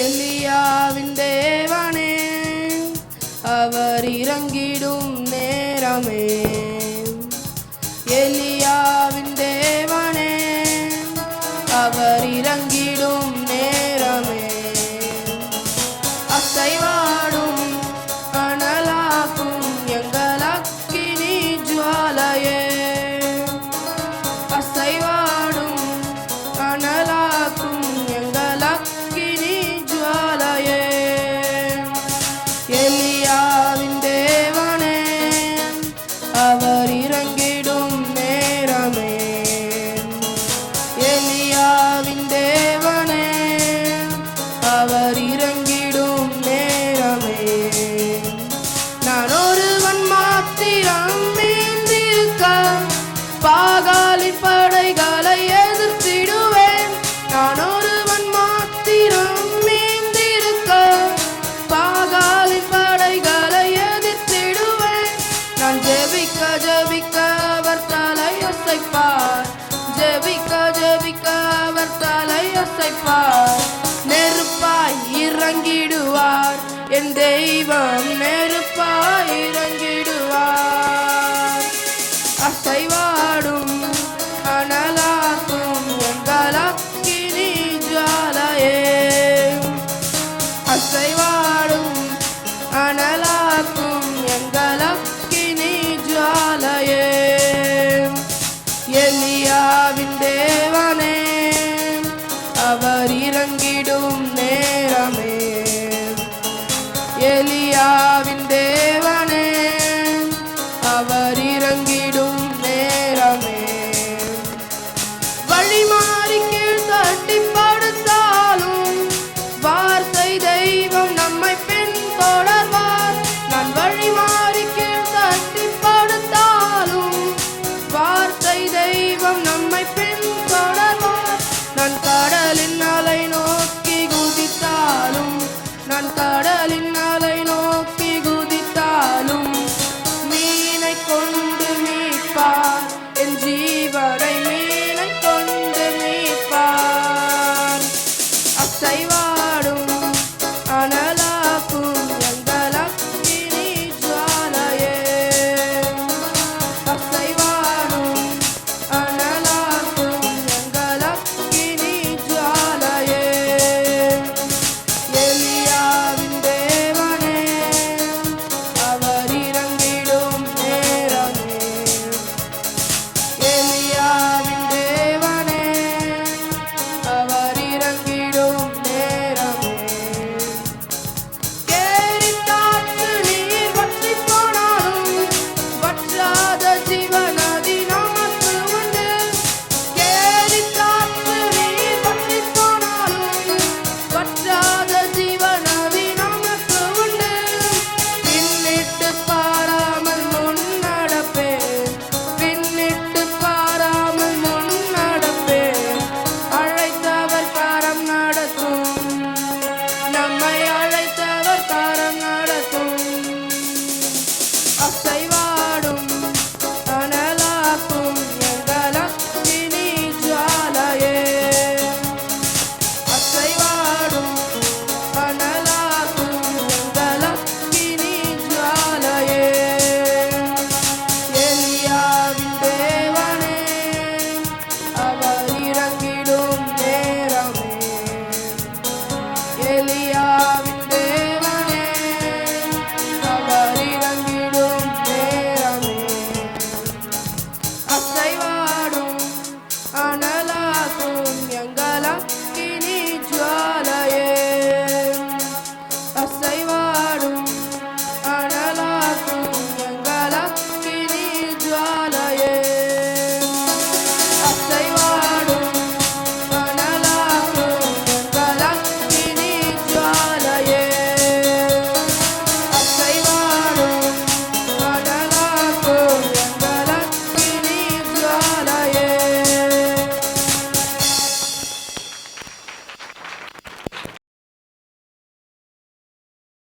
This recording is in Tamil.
எலியாவின் தேவனே அவர் இறங்கிடும் நேரமே. எலியாவின் தேவனே அவர் இறங்கிடும் நேரமே. அசைவாடும் அனலாக்கும் எங்கள் அக்கினி ஜுவாலையே. அசைவாடும் அனலாக்கும் எங்கள் அக்கினி ஜுவாலையே. எலியாவின் தேவனே அவர் இறங்கிடும் நேரமே. எலியாவின் தேவனே அவர் இறங்கிடும் நேரமே. நான் ஒருவன் மாத்திரம் மீந்திருக்க பாகாலின் படைகளை எதிர்த்திடுவேன். நான் ஒருவன் மாத்திரம் மீந்திருக்க பாகாலின் படைகளை எதிர்த்திடுவேன். நான் ஜெபிக்க ஜெபிக்க அவர் தலையசைப்பார். ஜெபிக்க ஜெபிக்க அவர் தலையசைப்பார். நெருப்பாய் இறங்கிடுவார் என் தெய்வம். நெருப்பாய் இறங்கிடுவார். அசைவார்